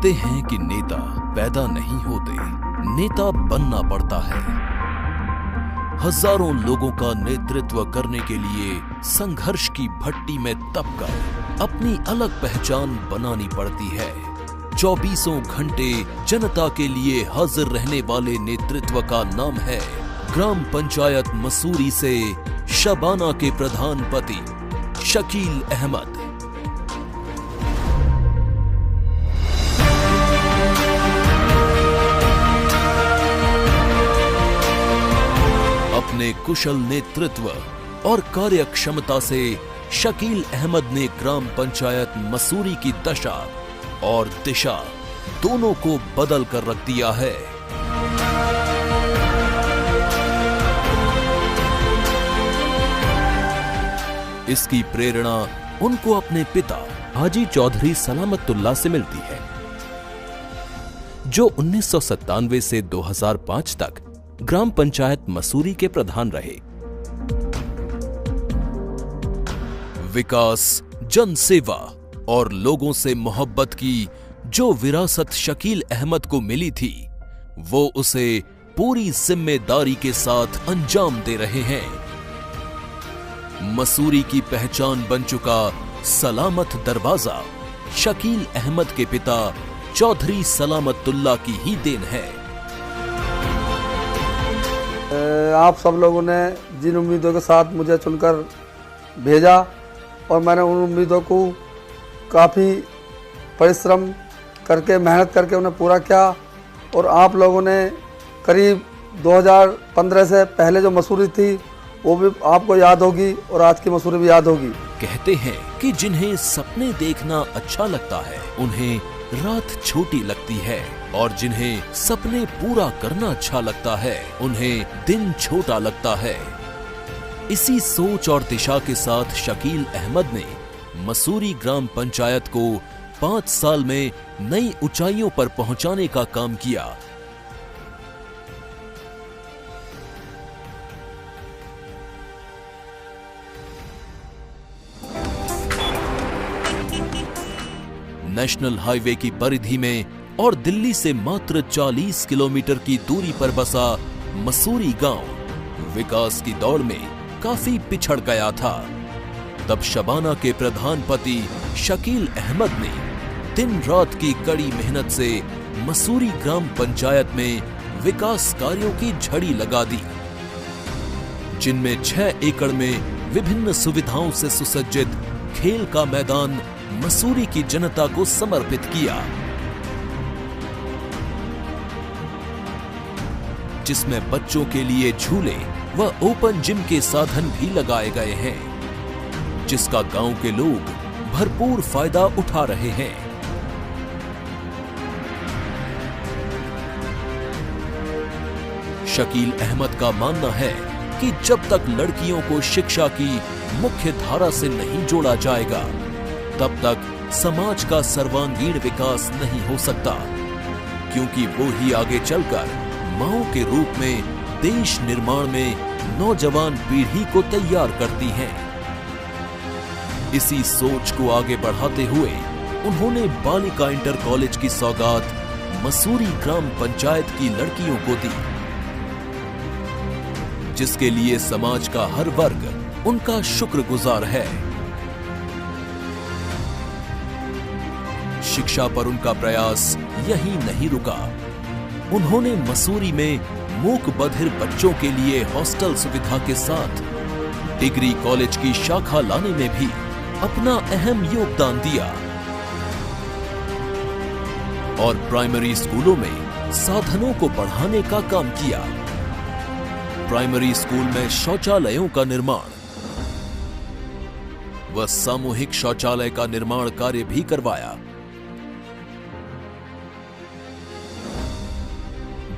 कहते हैं कि नेता पैदा नहीं होते, नेता बनना पड़ता है। हजारों लोगों का नेतृत्व करने के लिए संघर्ष की भट्टी में तपकर अपनी अलग पहचान बनानी पड़ती है। 24 घंटे जनता के लिए हाजिर रहने वाले नेतृत्व का नाम है ग्राम पंचायत मसूरी से शबाना के प्रधान पति शकील अहमद। अपने कुशल नेतृत्व और कार्यक्षमता से शकील अहमद ने ग्राम पंचायत मसूरी की दशा और दिशा दोनों को बदल कर रख दिया है। इसकी प्रेरणा उनको अपने पिता हाजी चौधरी सलामतुल्लाह से मिलती है, जो 1997 से 2005 तक ग्राम पंचायत मसूरी के प्रधान रहे। विकास, जनसेवा और लोगों से मोहब्बत की जो विरासत शकील अहमद को मिली थी, वो उसे पूरी जिम्मेदारी के साथ अंजाम दे रहे हैं। मसूरी की पहचान बन चुका सलामत दरवाजा शकील अहमद के पिता चौधरी सलामतुल्लाह की ही देन है। आप सब लोगों ने जिन उम्मीदों के साथ मुझे चुनकर भेजा और मैंने उन उम्मीदों को काफ़ी परिश्रम करके मेहनत करके उन्हें पूरा किया, और आप लोगों ने करीब 2015 से पहले जो मसूरी थी वो भी आपको याद होगी और आज की मसूरी भी याद होगी। कहते हैं कि जिन्हें सपने देखना अच्छा लगता है उन्हें रात छोटी लगती है, और जिन्हें सपने पूरा करना अच्छा लगता है उन्हें दिन छोटा लगता है। इसी सोच और दिशा के साथ शकील अहमद ने मसूरी ग्राम पंचायत को 5 साल में नई ऊंचाइयों पर पहुंचाने का काम किया। नेशनल हाईवे की परिधि में और दिल्ली से मात्र 40 किलोमीटर की दूरी पर बसा मसूरी गांव विकास की दौड़ में काफी पिछड़ गया था। तब शबाना के प्रधान पति शकील अहमद ने दिन रात की कड़ी मेहनत से मसूरी ग्राम पंचायत में विकास कार्यों की झड़ी लगा दी, जिनमें 6 एकड़ में विभिन्न सुविधाओं से सुसज्जित खेल का मैदान मसूरी की जनता को समर्पित किया, जिसमें बच्चों के लिए झूले व ओपन जिम के साधन भी लगाए गए हैं, जिसका गांव के लोग भरपूर फायदा उठा रहे हैं। शकील अहमद का मानना है कि जब तक लड़कियों को शिक्षा की मुख्य धारा से नहीं जोड़ा जाएगा, तब तक समाज का सर्वांगीण विकास नहीं हो सकता, क्योंकि वो ही आगे चलकर माओ के रूप में देश निर्माण में नौजवान पीढ़ी को तैयार करती हैं। इसी सोच को आगे बढ़ाते हुए उन्होंने बालिका इंटर कॉलेज की सौगात मसूरी ग्राम पंचायत की लड़कियों को दी, जिसके लिए समाज का हर वर्ग उनका शुक्रगुजार है। शिक्षा पर उनका प्रयास यहीं नहीं रुका। उन्होंने मसूरी में मूक बधिर बच्चों के लिए हॉस्टल सुविधा के साथ डिग्री कॉलेज की शाखा लाने में भी अपना अहम योगदान दिया, और प्राइमरी स्कूलों में साधनों को बढ़ाने का काम किया। प्राइमरी स्कूल में शौचालयों का निर्माण व सामूहिक शौचालय का निर्माण कार्य भी करवाया।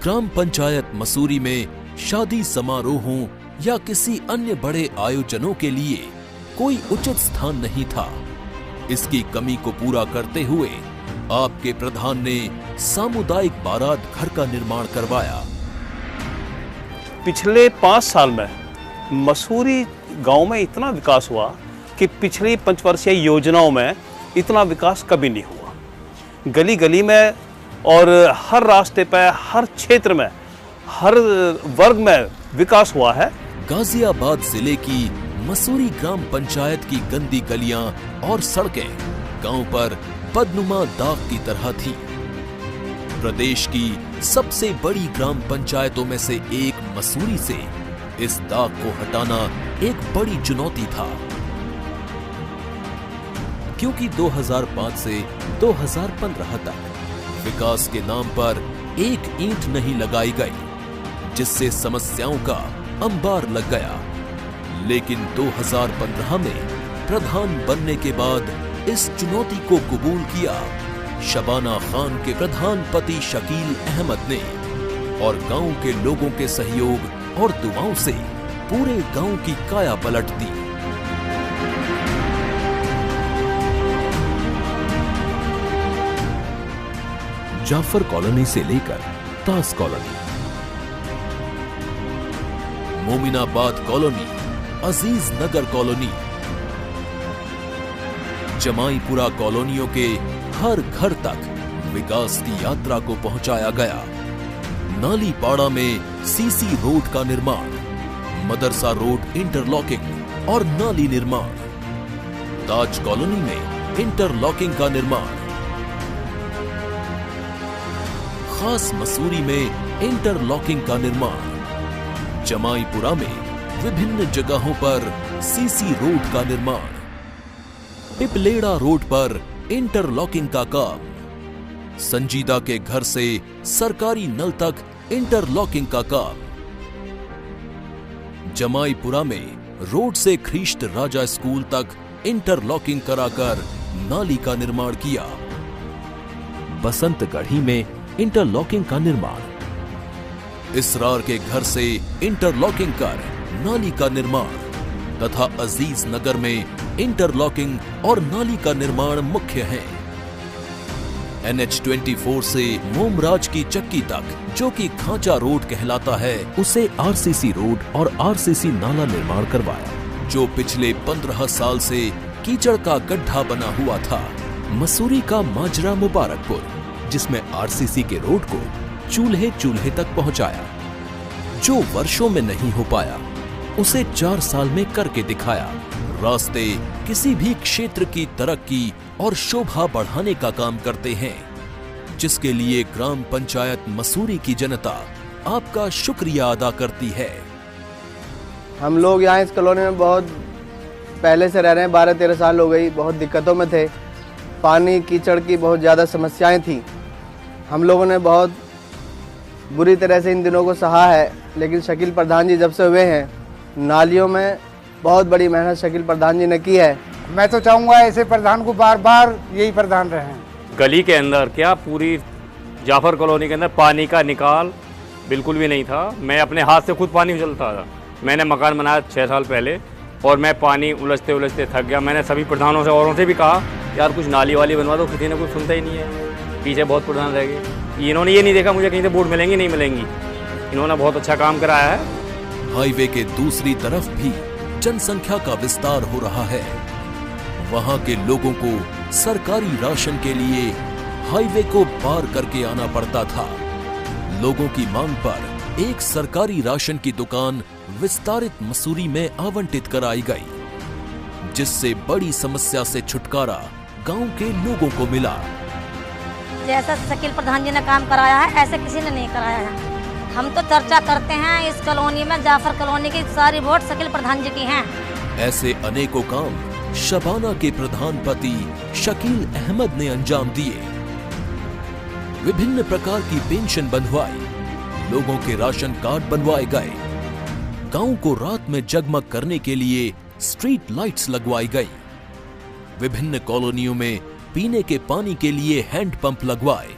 ग्राम पंचायत मसूरी में शादी समारोहों या किसी अन्य बड़े आयोजनों के लिए कोई उचित स्थान नहीं था। इसकी कमी को पूरा करते हुए आपके प्रधान ने सामुदायिक बारात घर का निर्माण करवाया। पिछले 5 साल में मसूरी गांव में इतना विकास हुआ कि पिछली 5 वर्षीय योजनाओं में इतना विकास कभी नहीं हुआ। गली गली में और हर रास्ते पर, हर क्षेत्र में, हर वर्ग में विकास हुआ है। गाजियाबाद जिले की मसूरी ग्राम पंचायत की गंदी गलियां और सड़कें गांव पर बदनुमा दाग की तरह थी। प्रदेश की सबसे बड़ी ग्राम पंचायतों में से एक मसूरी से इस दाग को हटाना एक बड़ी चुनौती था, क्योंकि 2005 से 2015 तक विकास के नाम पर एक ईंट नहीं लगाई गई, जिससे समस्याओं का अंबार लग गया। लेकिन 2015 में प्रधान बनने के बाद इस चुनौती को कबूल किया शबाना खान के प्रधान पति शकील अहमद ने, और गांव के लोगों के सहयोग और दुआओं से पूरे गांव की काया पलट दी। जाफर कॉलोनी से लेकर ताज कॉलोनी, मोमिनाबाद कॉलोनी, अजीज नगर कॉलोनी, जमाईपुरा कॉलोनियों के हर घर तक विकास की यात्रा को पहुंचाया गया। नालीपाड़ा में सीसी रोड का निर्माण, मदरसा रोड इंटरलॉकिंग और नाली निर्माण, ताज कॉलोनी में इंटरलॉकिंग का निर्माण, खास मसूरी में इंटरलॉकिंग का निर्माण, जमाईपुरा में विभिन्न जगहों पर सीसी रोड का निर्माण, पिपलेड़ा रोड पर इंटरलॉकिंग का काम, संजीदा के घर से सरकारी नल तक इंटरलॉकिंग का काम, जमाईपुरा में रोड से ख्रीष्ट राजा स्कूल तक इंटरलॉकिंग कराकर नाली का निर्माण किया, बसंतगढ़ी में इंटरलॉकिंग का निर्माण, इसरार के घर से इंटरलॉकिंग कर नाली का निर्माण तथा अजीज नगर में इंटरलॉकिंग और नाली का निर्माण मुख्य है। NH24 से मोमराज की चक्की तक, जो कि खांचा रोड कहलाता है, उसे RCC रोड और RCC नाला निर्माण करवाया, जो पिछले 15 साल से कीचड़ का गड्ढा बना हुआ था। मसूरी का माजरा मुबारकपुर, जिसमें RCC के रोड को चूल्हे चूल्हे तक पहुंचाया, जो वर्षों में नहीं हो पाया, उसे 4 साल में करके दिखाया। रास्ते किसी भी क्षेत्र की तरक्की और शोभा बढ़ाने का काम करते हैं, जिसके लिए ग्राम पंचायत मसूरी की जनता आपका शुक्रिया अदा करती है। हम लोग यहाँ इस कॉलोनी में बहुत पहले से रह रहे हैं, 12-13 साल हो गई। बहुत दिक्कतों में थे, पानी कीचड़ की बहुत ज़्यादा समस्याएं थी। हम लोगों ने बहुत बुरी तरह से इन दिनों को सहा है, लेकिन शकील प्रधान जी जब से हुए हैं, नालियों में बहुत बड़ी मेहनत शकील प्रधान जी ने की है। मैं तो चाहूँगा ऐसे प्रधान को बार बार यही प्रधान रहें। गली के अंदर क्या पूरी जाफर कॉलोनी के अंदर पानी का निकाल बिल्कुल भी नहीं था। मैं अपने हाथ से खुद पानी उछलता था। मैंने मकान बनाया 6 साल पहले और मैं पानी उलझते उलझते थक गया। मैंने सभी प्रधानों से, औरों से भी कहा यार कुछ नाली वाली बनवा दो, किसी ने कुछ सुनता ही नहीं है। पीछे बहुत प्रधान रह गए। इन्होंने ये नहीं देखा मुझे कहीं से वोट मिलेंगी नहीं मिलेंगी। इन्होंने बहुत अच्छा काम कराया है। हाईवे के दूसरी तरफ भी जनसंख्या का विस्तार हो रहा है। वहां के लोगों को सरकारी राशन के लिए हाईवे को पार करके आना पड़ता था। लोगों की मांग पर एक सरकारी राशन की दुकान विस्तारित मसूरी में आवंटित कराई गई, जिससे बड़ी समस्या से छुटकारा गांव के लोगों को मिला। जैसा शकील प्रधान जी ने काम कराया है, ऐसे किसी ने नहीं कराया है। हम तो चर्चा करते हैं इस कॉलोनी में, जाफर कॉलोनी की सारी वोट शकील प्रधान जी की हैं। ऐसे अनेकों काम शबाना के प्रधान पति शकील अहमद ने अंजाम दिए। विभिन्न प्रकार की पेंशन बंधवाई, लोगों के राशन कार्ड बनवाए गए, गांव को रात में जगमग करने के लिए स्ट्रीट लाइट्स लगवाई गई, विभिन्न कॉलोनियों में पीने के पानी के लिए हैंडपंप लगवाए।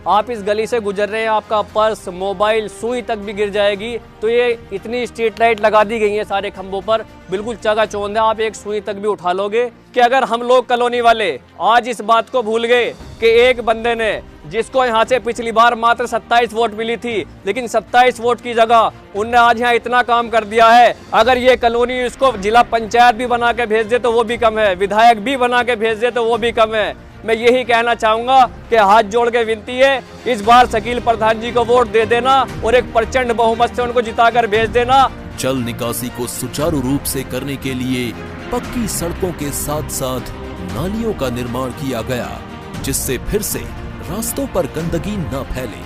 आप इस गली से गुजर रहे हैं, आपका पर्स, मोबाइल, सुई तक भी गिर जाएगी। तो ये इतनी स्ट्रीट लाइट लगा दी गई है सारे खंभों पर, बिल्कुल चकाचौंध है। आप एक सुई तक भी उठा लोगे। कि अगर हम लोग कॉलोनी वाले आज इस बात को भूल गए कि एक बंदे ने, जिसको यहाँ से पिछली बार मात्र 27 वोट मिली थी, लेकिन 27 वोट की जगह उनने आज यहाँ इतना काम कर दिया है। अगर ये कॉलोनी इसको जिला पंचायत भी बना के भेज दे तो वो भी कम है, विधायक भी बना के भेज दे तो वो भी कम है। मैं यही कहना चाहूँगा कि हाथ जोड़ के विनती है, इस बार शकील प्रधान जी को वोट दे देना और एक प्रचंड बहुमत से उनको जिताकर भेज देना। जल निकासी को सुचारू रूप से करने के लिए पक्की सड़कों के साथ साथ नालियों का निर्माण किया गया, जिससे फिर से रास्तों पर गंदगी न फैले।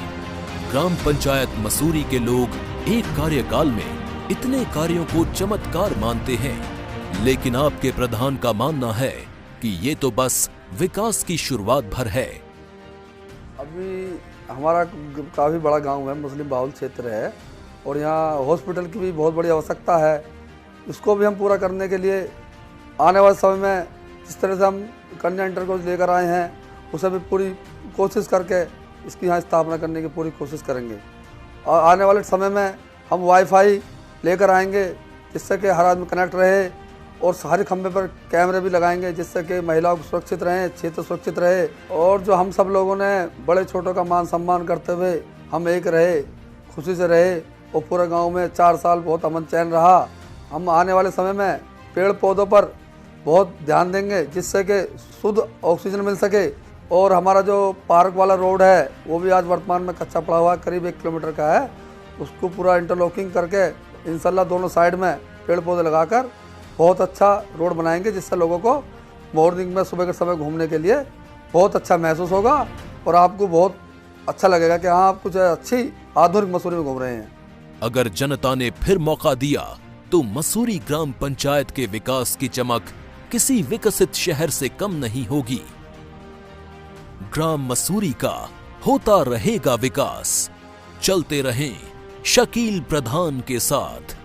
ग्राम पंचायत मसूरी के लोग एक कार्यकाल में इतने कार्यों को चमत्कार मानते हैं, लेकिन आपके प्रधान का मानना है कि ये तो बस विकास की शुरुआत भर है। अभी हमारा काफ़ी बड़ा गांव है, मुस्लिम बाहुल क्षेत्र है और यहाँ हॉस्पिटल की भी बहुत बड़ी आवश्यकता है। इसको भी हम पूरा करने के लिए आने वाले समय में जिस तरह से हम कन्या इंटर कॉलेज लेकर आए हैं, उसे भी पूरी कोशिश करके इसकी यहाँ स्थापना करने की पूरी कोशिश करेंगे। और आने वाले समय में हम वाईफाई लेकर आएंगे, जिससे कि हर आदमी कनेक्ट रहे, और सारे खंभे पर कैमरे भी लगाएंगे, जिससे कि महिलाओं को सुरक्षित रहें, क्षेत्र सुरक्षित रहे। और जो हम सब लोगों ने बड़े छोटों का मान सम्मान करते हुए हम एक रहे, खुशी से रहे, और पूरे गांव में 4 साल बहुत अमन चैन रहा। हम आने वाले समय में पेड़ पौधों पर बहुत ध्यान देंगे, जिससे कि शुद्ध ऑक्सीजन मिल सके। और हमारा जो पार्क वाला रोड है वो भी आज वर्तमान में कच्चा पड़ा हुआ है, करीब 1 किलोमीटर का है। उसको पूरा इंटरलॉकिंग करके इंशाल्लाह दोनों साइड में पेड़ पौधे लगाकर बहुत अच्छा रोड बनाएंगे, जिससे लोगों को मॉर्निंग में सुबह के समय घूमने के लिए बहुत अच्छा महसूस होगा और आपको बहुत अच्छा लगेगा कि हाँ, आप कुछ अच्छी आधुनिक मसूरी में घूम रहे हैं। अगर जनता ने फिर मौका दिया तो मसूरी ग्राम पंचायत के विकास की चमक किसी विकसित शहर से कम नहीं होगी। ग्राम मसूरी का होता रहेगा विकास। चलते रहें शकील प्रधान के साथ।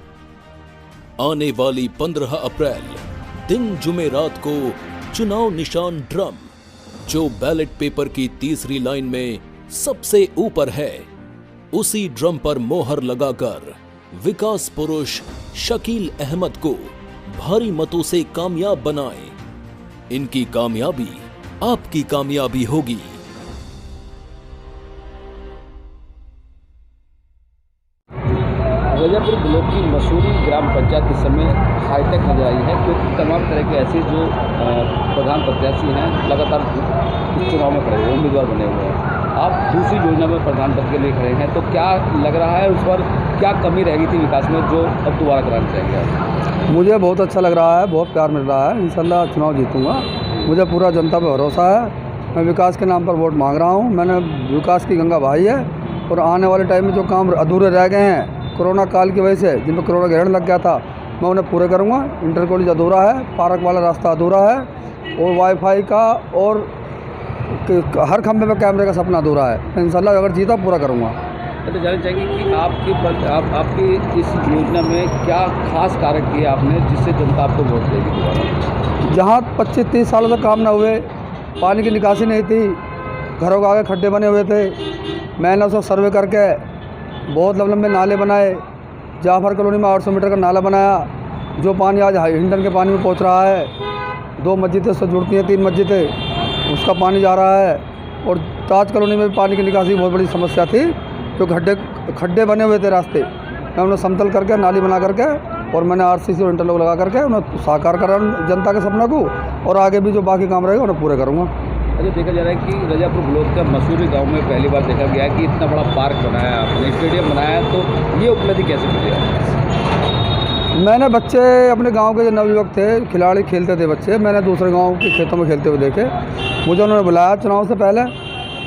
आने वाली 15 अप्रैल दिन जुमेरात को चुनाव निशान ड्रम, जो बैलेट पेपर की तीसरी लाइन में सबसे ऊपर है, उसी ड्रम पर मोहर लगाकर विकास पुरुष शकील अहमद को भारी मतों से कामयाब बनाएं। इनकी कामयाबी आपकी कामयाबी होगी। रजापुर ब्लॉक की मसूरी ग्राम पंचायत इस समय हाईटेक नजर आई है, क्योंकि तमाम तरह के ऐसे जो प्रधान प्रत्याशी हैं लगातार इस चुनाव में खड़े हुए उम्मीदवार बने हुए हैं। आप दूसरी योजना में प्रधान पद के लिए खड़े हैं, तो क्या लग रहा है, उस पर क्या कमी रह गई थी विकास में जो अब दोबारा कराना चाहिए? मुझे बहुत अच्छा लग रहा है, बहुत प्यार मिल रहा है। इंशाल्लाह चुनाव जीतूंगा। मुझे पूरा जनता पर भरोसा है। मैं विकास के नाम पर वोट मांग रहा हूँ। मैंने विकास की गंगा बहाई है और आने वाले टाइम में जो काम अधूरे रह गए हैं कोरोना काल की वजह से, जिन पर कोरोना ग्रहण लग गया था, मैं उन्हें पूरे करूँगा। इंटर कॉलेज अधूरा है, पार्क वाला रास्ता अधूरा है, और वाईफाई का और हर खंभे में कैमरे का सपना अधूरा है। इंशाल्लाह अगर जीता पूरा करूँगा। तो जानना चाहेंगे कि आपकी इस योजना में क्या खास कारक किया आपने जिससे जनता आपको वोट देगी दोबारा? जहाँ 25-30 सालों से काम न हुए, पानी की निकासी नहीं थी, घरों के आगे खड्डे बने हुए थे, मैंने उसको सर्वे करके बहुत लंबे नाले बनाए। जाफर कॉलोनी में 800 मीटर का नाला बनाया, जो पानी आज हिंडन के पानी में पहुंच रहा है। 2 मस्जिदें उससे जुड़ती हैं, 3 मस्जिदें, उसका पानी जा रहा है। और ताज कॉलोनी में भी पानी की निकासी की बहुत बड़ी समस्या थी, जो खड्डे बने हुए थे रास्ते, मैं उन्हें समतल करके नाली बना करके और मैंने RCC और इंटरलॉक लगा करके उन्हें साकार करा जनता के सपना को, और आगे भी जो बाकी काम रहेगा उन्हें पूरे करूँगा। अच्छा, देखा जा रहा है कि रजापुर ब्लॉक का मसूरी गांव में पहली बार देखा गया कि इतना बड़ा पार्क बनाया आपने, स्टेडियम बनाया, तो ये उपलब्धि कैसे मिली आपको? मैंने बच्चे अपने गांव के जो नवयुवक थे, खिलाड़ी खेलते थे बच्चे, मैंने दूसरे गांव के खेतों में खेलते हुए देखे। मुझे उन्होंने बुलाया चुनाव से पहले,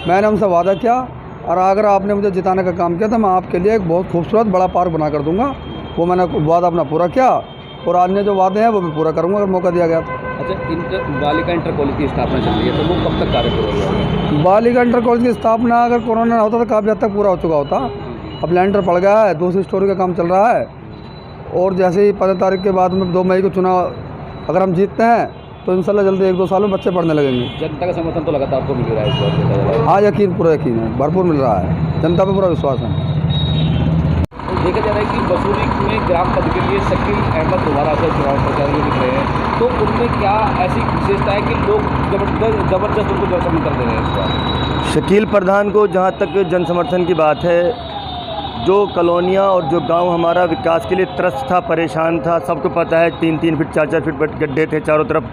मैंने उनसे वादा किया, और अगर आपने मुझे जिताने का काम किया तो मैं आपके लिए एक बहुत खूबसूरत बड़ा पार्क बना कर दूँगा। वो मैंने वादा अपना पूरा किया, और अन्य जो वादे हैं वो भी पूरा करूँगा अगर मौका दिया गया तो। अच्छा, बालिका इंटर कॉलेज की स्थापना चल रही है, तो वो कब तक कार्य पूरा होगा? बालिका इंटर कॉलेज की स्थापना अगर कोरोना ना होता तो काफ़ी हद तक पूरा हो चुका होता। अब लेंटर पड़ गया है, दूसरी स्टोरी का काम चल रहा है, और जैसे ही 15 तारीख के बाद में 2 मई को चुनाव अगर हम जीतते हैं तो इंशाल्लाह जल्दी 1-2 साल में बच्चे पढ़ने लगेंगे। जनता का समर्थन तो लगातार आपको मिल रहा है इस बार? हाँ, यकीन, पूरा यकीन है, भरपूर मिल रहा है, जनता पर पूरा विश्वास है। देखा जा रहा है कि मसूरी में ग्राम पद के लिए शकील अहमद दोबारा से चुनाव प्रचार में दिख रहे हैं, तो उनमें क्या ऐसी विशेषता है कि लोग जबरदस्त उनको जन समर्थन दे रहे हैं इस बार? शकील प्रधान को जहाँ तक जन समर्थन की बात है, जो कॉलोनियाँ और जो गांव हमारा विकास के लिए त्रस्त था, परेशान था, सबको पता है 3-3 फीट 4-4 फीट गड्ढे थे, चारों तरफ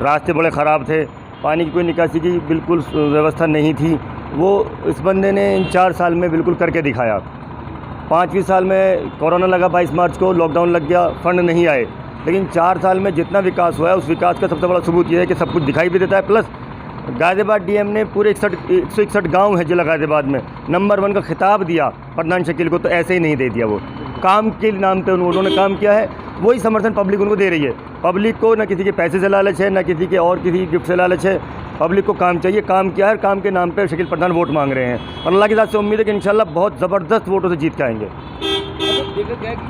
रास्ते बड़े ख़राब थे, पानी की कोई निकासी की बिल्कुल व्यवस्था नहीं थी। वो इस बंदे ने इन 4 साल में बिल्कुल करके दिखाया। 5वीं साल में कोरोना लगा, 22 मार्च को लॉकडाउन लग गया, फंड नहीं आए, लेकिन 4 साल में जितना विकास हुआ है उस विकास का सबसे बड़ा सबूत ये है कि सब कुछ दिखाई भी देता है। प्लस गाज़ियाबाद डीएम ने पूरे 161 गांव है जिला गाज़ियाबाद में नंबर 1 का खिताब दिया प्रधान शकील को, तो ऐसे ही नहीं दे दिया। वो काम के नाम पे उन्होंने काम किया है, वही समर्थन पब्लिक उनको दे रही है। पब्लिक को ना किसी के पैसे से लालच है, ना किसी के और किसी गिफ्ट से लालच है। पब्लिक को काम चाहिए, काम किया है, काम के नाम पे शकील प्रधान वोट मांग रहे हैं और अल्लाह की ज़ात से उम्मीद है कि इंशाल्लाह बहुत ज़बरदस्त वोटों से जीत के आएंगे। देखा गया कि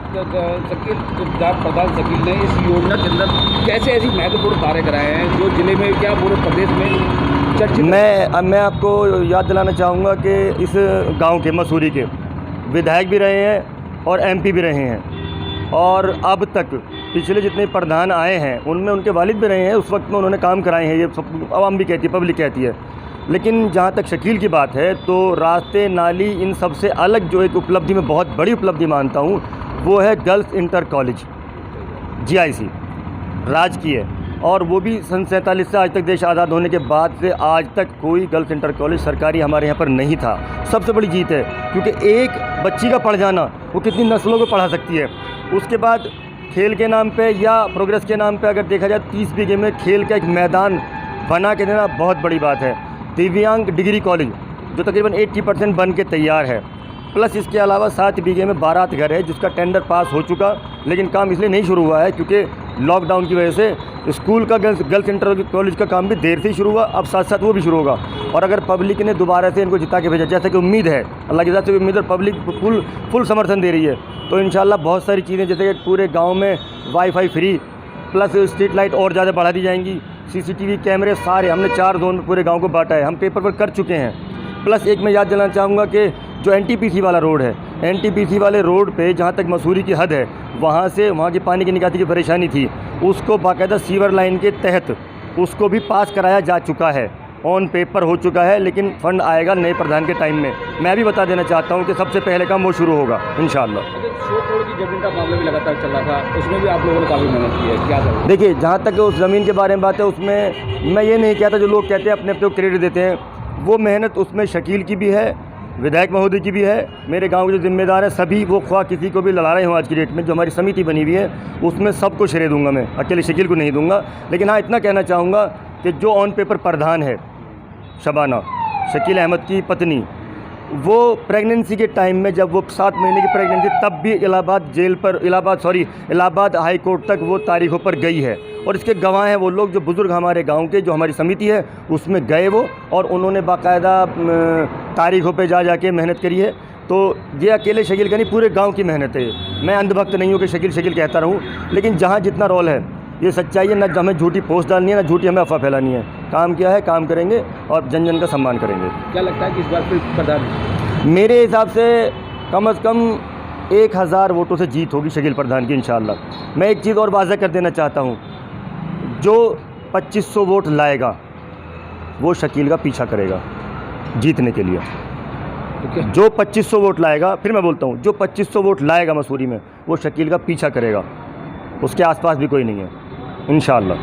शकील प्रधान शकील ने इस योजना के अंदर कैसे ऐसी महत्वपूर्ण कार्य कराए हैं जो जिले में क्या पूरे प्रदेश में चर्चित। मैं आपको याद दिलाना चाहूँगा कि इस गांव के मसूरी के विधायक भी रहे हैं और एमपी भी रहे हैं, और अब तक पिछले जितने प्रधान आए हैं उनमें उनके वालिद भी रहे हैं। उस वक्त में उन्होंने काम कराए हैं, ये सब आवाम भी कहती है, पब्लिक कहती है। लेकिन जहाँ तक शकील की बात है तो रास्ते, नाली, इन सब से अलग जो एक उपलब्धि में बहुत बड़ी उपलब्धि मानता हूँ वो है गर्ल्स इंटर कॉलेज GIC राजकीय, और वो भी सन 47 से आज तक देश आज़ाद होने के बाद से आज तक कोई गर्ल्स इंटर कॉलेज सरकारी हमारे यहाँ पर नहीं था। सबसे बड़ी जीत है, क्योंकि एक बच्ची का पढ़ जाना वो कितनी नस्लों को पढ़ा सकती है। उसके बाद खेल के नाम पे या प्रोग्रेस के नाम पे अगर देखा जाए 30 बीघे में खेल का एक मैदान बना के देना बहुत बड़ी बात है। दिव्यांग डिग्री कॉलेज जो तकरीबन 80% बन के तैयार है, प्लस इसके अलावा 7 बीघे में बारात घर है जिसका टेंडर पास हो चुका, लेकिन काम इसलिए नहीं शुरू हुआ है क्योंकि लॉकडाउन की वजह से स्कूल का गर्ल्स इंटर कॉलेज का काम भी देर से ही शुरू हुआ। अब साथ साथ वो भी शुरू होगा, और अगर पब्लिक ने दोबारा से इनको जिता के भेजा, जैसे कि उम्मीद है, अल्लाह की ज़ात से उम्मीद है, पब्लिक फुल समर्थन दे रही है, तो इंशाल्लाह बहुत सारी चीज़ें जैसे कि पूरे गाँव में wifi free, plus street light और ज़्यादा बढ़ा दी जाएंगी, CCTV कैमरे सारे हमने 4 जोन में पूरे गांव को बांटा है, हम पेपर वर्क कर चुके हैं। प्लस एक मैं याद दिलाना चाहूँगा कि जो NTPC वाला रोड है, NTPC वाले रोड पे जहाँ तक मसूरी की हद है वहाँ से वहाँ की पानी की निकासी की परेशानी थी, उसको बाकायदा सीवर लाइन के तहत उसको भी पास कराया जा चुका है, ऑन पेपर हो चुका है, लेकिन फ़ंड आएगा नए प्रधान के टाइम में। मैं भी बता देना चाहता हूँ कि सबसे पहले काम वो शुरू होगा इंशाअल्लाह। 100 करोड़ की ज़मीन का मामला भी लगातार चल रहा था, उसमें भी आप लोगों ने काफ़ी मेहनत की है, क्या करें? देखिए, जहाँ तक उस ज़मीन के बारे में बात है उसमें मैं ये नहीं कहता, जो लोग कहते हैं अपने को क्रेडिट देते हैं, वो मेहनत उसमें शकील की भी है, विधायक महोदय की भी है, मेरे गांव के जो जिम्मेदार हैं सभी, वो ख्वाह किसी को भी लड़ा रहे हो आज की डेट में, जो हमारी समिति बनी हुई है उसमें सबको श्रेय दूंगा, मैं अकेले शकील को नहीं दूंगा। लेकिन हाँ, इतना कहना चाहूँगा कि जो ऑन पेपर प्रधान है शबाना, शकील अहमद की पत्नी, वो प्रेगनेंसी के टाइम में जब वो 7 महीने की प्रेगनेंसी, तब भी इलाहाबाद हाई कोर्ट तक वो तारीखों पर गई है, और इसके गवाह हैं वो लोग जो बुज़ुर्ग हमारे गांव के, जो हमारी समिति है उसमें गए वो, और उन्होंने बाकायदा तारीखों पे जा के मेहनत करी है। तो ये अकेले शकील का नहीं, पूरे गांव की मेहनत है। मैं अंधभक्त नहीं हूँ कि शकील कहता रहूँ, लेकिन जहाँ जितना रोल है ये सच्चाई है, ना हमें झूठी पोस्ट डालनी है, ना झूठी हमें अफवाह फैलानी है। काम किया है, काम करेंगे और जन जन का सम्मान करेंगे। क्या लगता है कि इस बार फिर प्रधान? मेरे हिसाब से कम से कम 1000 वोटों से जीत होगी शकील प्रधान की इंशाअल्लाह। मैं एक चीज़ और वाज़ह कर देना चाहता हूँ, जो 2500 वोट लाएगा वो शकील का पीछा करेगा जीतने के लिए। जो 2500 वोट लाएगा, फिर मैं बोलता हूँ, जो 2500 वोट लाएगा मसूरी में वो शकील का पीछा करेगा, उसके आसपास भी कोई नहीं है इंशाअल्लाह।